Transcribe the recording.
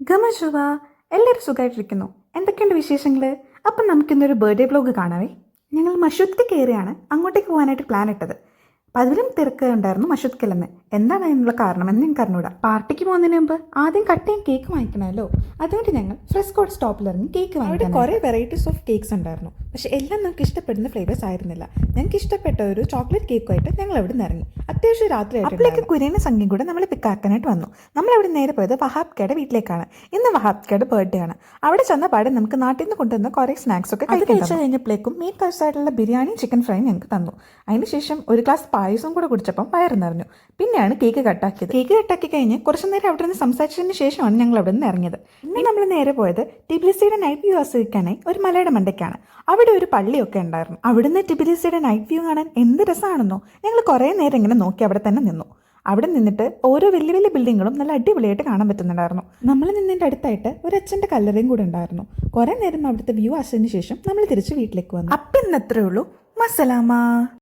ഗമശുവ എല്ലാവരും സുഖമായിട്ടിരിക്കുന്നു. എന്തൊക്കെയുണ്ട് വിശേഷങ്ങൾ? അപ്പം നമുക്കിന്നൊരു ബർത്ത്ഡേ വ്ലോഗ് കാണാവേ. ഞങ്ങൾ മഷൂദ്ക്ക് കയറിയാണ് അങ്ങോട്ടേക്ക് പോകാനായിട്ട് പ്ലാൻ ഇട്ടത്. പതിലും തിരക്ക് ഉണ്ടായിരുന്നു മഷൂദ്ക്കലെന്ന്. എന്താണ് അതിനുള്ള കാരണം എന്ന് ഞങ്ങൾക്ക് അറിഞ്ഞൂടാ. പാർട്ടിക്ക് പോകുന്നതിന് മുമ്പ് ആദ്യം കട്ടയും കേക്ക് വാങ്ങിക്കണമല്ലോ. അതുകൊണ്ട് ഞങ്ങൾ ഫ്രസ്കോട്ട് സ്റ്റോപ്പിലിറങ്ങി കേക്ക് വാങ്ങിക്കാൻ. കുറേ വെറൈറ്റീസ് ഓഫ് കേക്ക്സ് ഉണ്ടായിരുന്നു. പക്ഷേ എല്ലാം നമുക്ക് ഇഷ്ടപ്പെടുന്ന ഫ്ലേവേഴ്സ് ആയിരുന്നില്ല. ഞങ്ങൾക്ക് ഇഷ്ടപ്പെട്ട ഒരു ചോക്ലേറ്റ് കേക്കുമായിട്ട് ഞങ്ങൾ അവിടെ നിന്ന് ഇറങ്ങി. അത്യാവശ്യം രാത്രി അപ്പോഴേക്ക് കുര്യനും സംഖ്യയും കൂടെ നമ്മൾ പിക്കാക്കാനായിട്ട് വന്നു. നമ്മളവിടെ നേരെ പോയത് വഹാബ്ക്കയുടെ വീട്ടിലേക്കാണ്. ഇന്ന് വഹാബ്ക്കയുടെ ബർത്ത്ഡേ ആണ്. അവിടെ ചെന്ന പാടെ നമുക്ക് നാട്ടിൽ നിന്ന് കൊണ്ടുവന്ന കുറേ സ്നാക്സ് ഒക്കെ കഴിച്ചു കഴിഞ്ഞപ്പോഴേക്കും മെയിൻ കോഴ്സായിട്ടുള്ള ബിരിയാണിയും ചിക്കൻ ഫ്രൈയും ഞങ്ങൾക്ക് തന്നു. അതിനുശേഷം ഒരു ഗ്ലാസ് പായസം കൂടെ കുടിച്ചപ്പം വയറ് നിറഞ്ഞു. പിന്നെയാണ് കേക്ക് കട്ടാക്കിയത്. കേക്ക് കട്ടാക്കി കഴിഞ്ഞ് കുറച്ചു നേരം അവിടെ നിന്ന് സംസാരിച്ചതിന് ശേഷമാണ് ഞങ്ങൾ അവിടെ നിന്ന് ഇറങ്ങിയത്. പിന്നെ നമ്മൾ നേരെ പോയത് ടിബിലിസിയുടെ നൈറ്റ് വ്യൂ ആസ്വദിക്കാനായി ഒരു മലയുടെ മണ്ടയ്ക്കാണ്. അവിടെ ഒരു പള്ളിയൊക്കെ ഉണ്ടായിരുന്നു. അവിടുന്ന് ടിബിലിസിയുടെ നൈറ്റ് വ്യൂ കാണാൻ എന്ത് രസമാണെന്നോ. ഞങ്ങൾ കുറേ നേരം ഇങ്ങനെ നോക്കി അവിടെ തന്നെ നിന്നു. അവിടെ നിന്നിട്ട് ഓരോ വലിയ വലിയ ബിൽഡിങ്ങുകളും നല്ല അടിപൊളിയായിട്ട് കാണാൻ പറ്റുന്നുണ്ടായിരുന്നു. നമ്മൾ നിന്നതിൻ്റെ അടുത്തായിട്ട് ഒരു അച്ഛൻ്റെ കല്ലറയും കൂടെ ഉണ്ടായിരുന്നു. കുറേ നേരം അവിടുത്തെ വ്യൂ ആസ്വദിച്ചതിന് ശേഷം നമ്മൾ തിരിച്ച് വീട്ടിലേക്ക് വന്നു. അപ്പം ഇന്നത്രേ ഉള്ളൂ. മസലാമ.